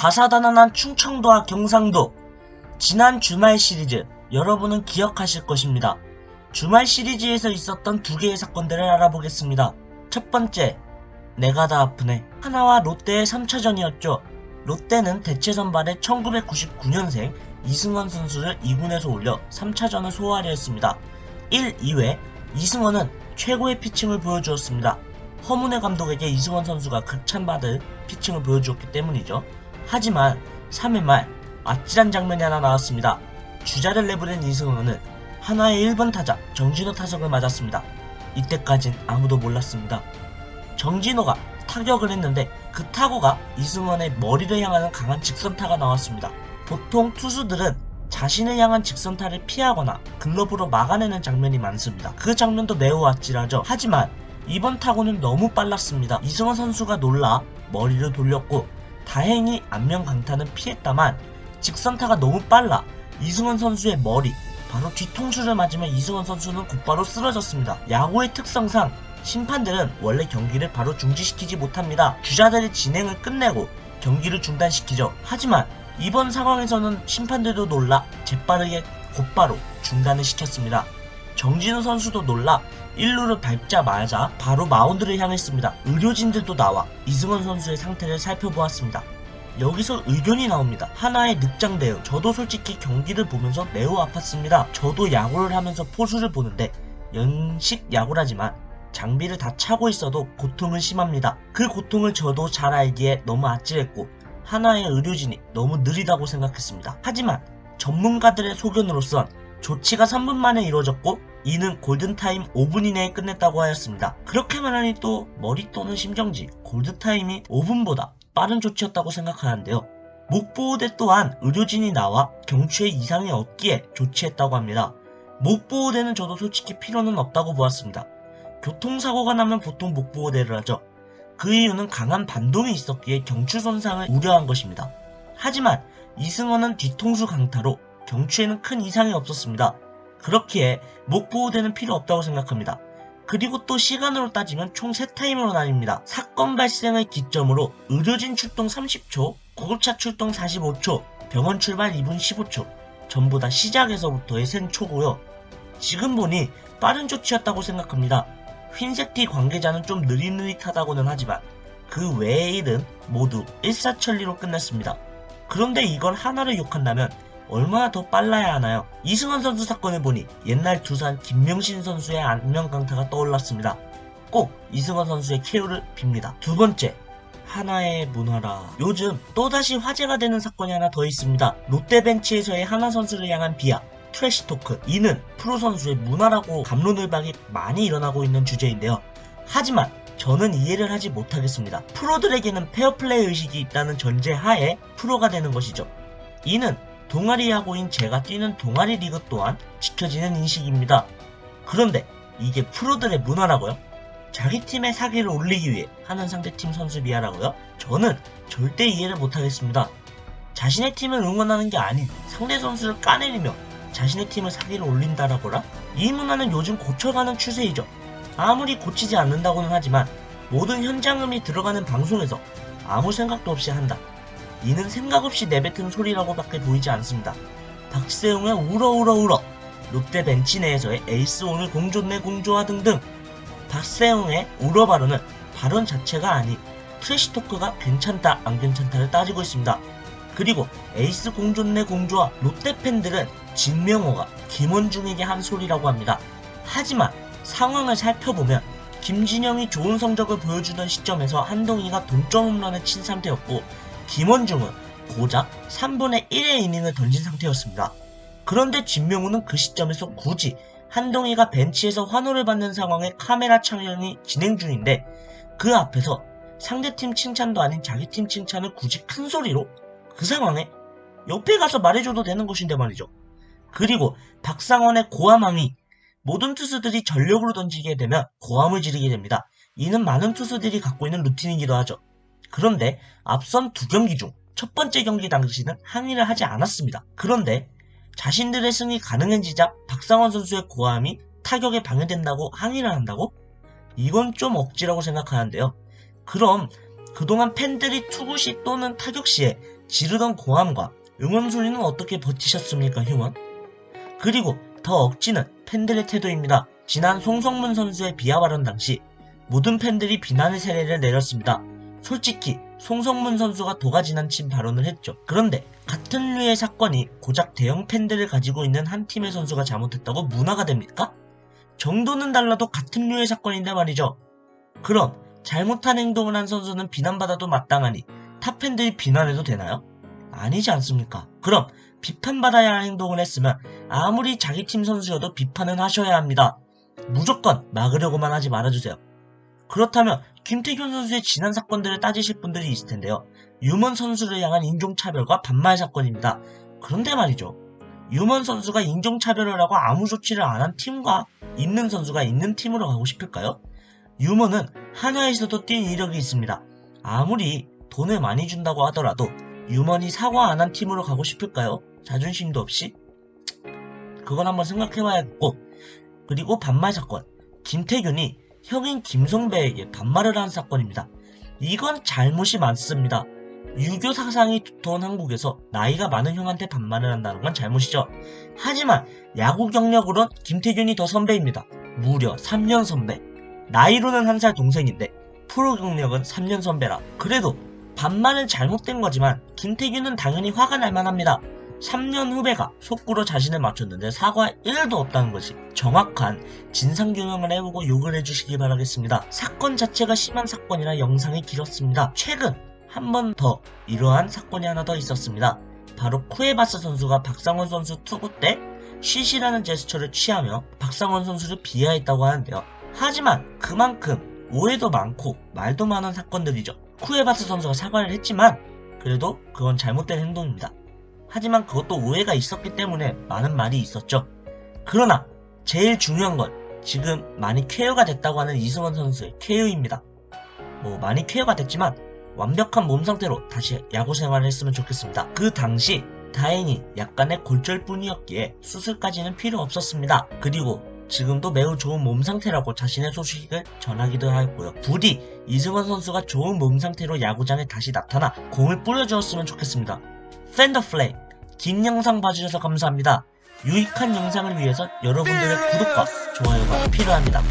다사다난한 충청도와 경상도. 지난 주말 시리즈 여러분은 기억하실 것입니다. 주말 시리즈에서 있었던 두 개의 사건들을 알아보겠습니다. 첫 번째, 내가 다 아프네. 하나와 롯데의 3차전이었죠. 롯데는 대체 선발에 1999년생 이승원 선수를 2군에서 올려 3차전을 소화하려 했습니다. 1, 2회 이승원은 최고의 피칭을 보여주었습니다. 허문회 감독에게 이승원 선수가 극찬받을 피칭을 보여주었기 때문이죠. 하지만 3회 말 아찔한 장면이 하나 나왔습니다. 주자를 내보낸 이승원은 하나의 1번 타자 정진호 타석을 맞았습니다. 이때까진 아무도 몰랐습니다. 정진호가 타격을 했는데 그 타구가 이승원의 머리를 향하는 강한 직선타가 나왔습니다. 보통 투수들은 자신을 향한 직선타를 피하거나 글러브로 막아내는 장면이 많습니다. 그 장면도 매우 아찔하죠. 하지만 이번 타구는 너무 빨랐습니다. 이승원 선수가 놀라 머리를 돌렸고 다행히 안면 강타는 피했다만 직선타가 너무 빨라 이승원 선수의 머리, 바로 뒤통수를 맞으면 이승원 선수는 곧바로 쓰러졌습니다. 야구의 특성상 심판들은 원래 경기를 바로 중지시키지 못합니다. 주자들이 진행을 끝내고 경기를 중단시키죠. 하지만 이번 상황에서는 심판들도 놀라 재빠르게 곧바로 중단을 시켰습니다. 정진우 선수도 놀라 1루를 밟자마자 바로 마운드를 향했습니다. 의료진들도 나와 이승원 선수의 상태를 살펴보았습니다. 여기서 의견이 나옵니다. 하나의 늑장 대응. 저도 솔직히 경기를 보면서 매우 아팠습니다. 저도 야구를 하면서 포수를 보는데 연식 야구라지만 장비를 다 차고 있어도 고통은 심합니다. 그 고통을 저도 잘 알기에 너무 아찔했고 하나의 의료진이 너무 느리다고 생각했습니다. 하지만 전문가들의 소견으로선 조치가 3분 만에 이루어졌고 이는 골든타임 5분 이내에 끝냈다고 하였습니다. 그렇게 말하니 또 머리 또는 심정지 골든타임이 5분보다 빠른 조치였다고 생각하는데요. 목보호대 또한 의료진이 나와 경추에 이상이 없기에 조치했다고 합니다. 목보호대는 저도 솔직히 필요는 없다고 보았습니다. 교통사고가 나면 보통 목보호대를 하죠. 그 이유는 강한 반동이 있었기에 경추 손상을 우려한 것입니다. 하지만 이승원은 뒤통수 강타로 경추에는 큰 이상이 없었습니다. 그렇기에 목보호대는 필요 없다고 생각합니다. 그리고 또 시간으로 따지면 총 3타임으로 나뉩니다. 사건 발생을 기점으로 의료진 출동 30초, 구급차 출동 45초, 병원 출발 2분 15초 전부 다 시작에서부터의 센 초고요. 지금 보니 빠른 조치였다고 생각합니다. 흰색 티 관계자는 좀 느릿느릿하다고는 하지만 그 외의 일은 모두 일사천리로 끝냈습니다. 그런데 이걸 하나를 욕한다면 얼마나 더 빨라야 하나요? 이승원 선수 사건을 보니 옛날 두산 김명신 선수의 안면 강타가 떠올랐습니다. 꼭 이승원 선수의 쾌유를 빕니다. 두 번째, 하나의 문화라. 요즘 또다시 화제가 되는 사건이 하나 더 있습니다. 롯데 벤치에서의 하나 선수를 향한 비하, 트래시토크. 이는 프로 선수의 문화라고 갑론을박이 많이 일어나고 있는 주제인데요. 하지만 저는 이해를 하지 못하겠습니다. 프로들에게는 페어플레이 의식이 있다는 전제 하에 프로가 되는 것이죠. 이는 동아리 야구인 제가 뛰는 동아리 리그 또한 지켜지는 인식입니다. 그런데 이게 프로들의 문화라고요? 자기 팀의 사기를 올리기 위해 하는 상대팀 선수 비하라고요? 저는 절대 이해를 못하겠습니다. 자신의 팀을 응원하는 게 아닌 상대 선수를 까내리며 자신의 팀을 사기를 올린다라거라? 이 문화는 요즘 고쳐가는 추세이죠. 아무리 고치지 않는다고는 하지만 모든 현장음이 들어가는 방송에서 아무 생각도 없이 한다. 이는 생각 없이 내뱉은 소리라고밖에 보이지 않습니다. 박세웅의 울어 롯데 벤치 내에서의 에이스 오늘 공좋네 공좋아 등등. 박세웅의 울어 발언은 발언 자체가 아닌 트래시토크가 괜찮다 안 괜찮다를 따지고 있습니다. 그리고 에이스 공좋네 공좋아 롯데 팬들은 진명호가 김원중에게 한 소리라고 합니다. 하지만 상황을 살펴보면 김진영이 좋은 성적을 보여주던 시점에서 한동희가 동점 홈런을 친 상태였고 김원중은 고작 3분의 1의 이닝을 던진 상태였습니다. 그런데 진명호는 그 시점에서 굳이 한동희가 벤치에서 환호를 받는 상황에 카메라 촬영이 진행 중인데 그 앞에서 상대팀 칭찬도 아닌 자기팀 칭찬을 굳이 큰 소리로 그 상황에 옆에 가서 말해줘도 되는 것인데 말이죠. 그리고 박상원의 고함항의. 모든 투수들이 전력으로 던지게 되면 고함을 지르게 됩니다. 이는 많은 투수들이 갖고 있는 루틴이기도 하죠. 그런데 앞선 두 경기 중 첫 번째 경기 당시는 항의를 하지 않았습니다. 그런데 자신들의 승이 가능해지자 박상원 선수의 고함이 타격에 방해된다고 항의를 한다고? 이건 좀 억지라고 생각하는데요. 그럼 그동안 팬들이 투구 시 또는 타격 시에 지르던 고함과 응원 소리는 어떻게 버티셨습니까, 휴먼? 그리고 더 억지는 팬들의 태도입니다. 지난 송성문 선수의 비하 발언 당시 모든 팬들이 비난의 세례를 내렸습니다. 솔직히 송성문 선수가 도가 지나친 발언을 했죠. 그런데 같은 류의 사건이 고작 대형 팬들을 가지고 있는 한 팀의 선수가 잘못했다고 문화가 됩니까? 정도는 달라도 같은 류의 사건인데 말이죠. 그럼 잘못한 행동을 한 선수는 비난받아도 마땅하니 타 팬들이 비난해도 되나요? 아니지 않습니까? 그럼 비판받아야 할 행동을 했으면 아무리 자기 팀 선수여도 비판은 하셔야 합니다. 무조건 막으려고만 하지 말아주세요. 그렇다면 김태균 선수의 지난 사건들을 따지실 분들이 있을 텐데요. 유먼 선수를 향한 인종차별과 반말 사건입니다. 그런데 말이죠. 유먼 선수가 인종차별을 하고 아무 조치를 안 한 팀과 있는 선수가 있는 팀으로 가고 싶을까요? 유먼은 한화에서도 뛴 이력이 있습니다. 아무리 돈을 많이 준다고 하더라도 유먼이 사과 안 한 팀으로 가고 싶을까요? 자존심도 없이? 그건 한번 생각해봐야겠고, 그리고 반말 사건. 김태균이 형인 김성배에게 반말을 한 사건입니다. 이건 잘못이 많습니다. 유교 사상이 두터운 한국에서 나이가 많은 형한테 반말을 한다는 건 잘못이죠. 하지만 야구 경력으론 김태균이 더 선배입니다. 무려 3년 선배. 나이로는 1살 동생인데 프로 경력은 3년 선배라. 그래도 반말은 잘못된 거지만 김태균은 당연히 화가 날 만합니다. 3년 후배가 속구로 자신을 맞췄는데 사과 1도 없다는 것이 정확한 진상규명을 해보고 욕을 해주시기 바라겠습니다. 사건 자체가 심한 사건이라 영상이 길었습니다. 최근 한 번 더 이러한 사건이 하나 더 있었습니다. 바로 쿠에바스 선수가 박상원 선수 투구 때 쉬시라는 제스처를 취하며 박상원 선수를 비하했다고 하는데요. 하지만 그만큼 오해도 많고 말도 많은 사건들이죠. 쿠에바스 선수가 사과를 했지만 그래도 그건 잘못된 행동입니다. 하지만 그것도 오해가 있었기 때문에 많은 말이 있었죠. 그러나 제일 중요한 건 지금 많이 쾌유가 됐다고 하는 이승원 선수의 쾌유입니다. 많이 쾌유가 됐지만 완벽한 몸 상태로 다시 야구 생활을 했으면 좋겠습니다. 그 당시 다행히 약간의 골절뿐이었기에 수술까지는 필요 없었습니다. 그리고 지금도 매우 좋은 몸 상태라고 자신의 소식을 전하기도 하였고요. 부디 이승원 선수가 좋은 몸 상태로 야구장에 다시 나타나 공을 뿌려주었으면 좋겠습니다. 팬더 플레이, 긴 영상 봐주셔서 감사합니다. 유익한 영상을 위해서 여러분들의 구독과 좋아요가 필요합니다.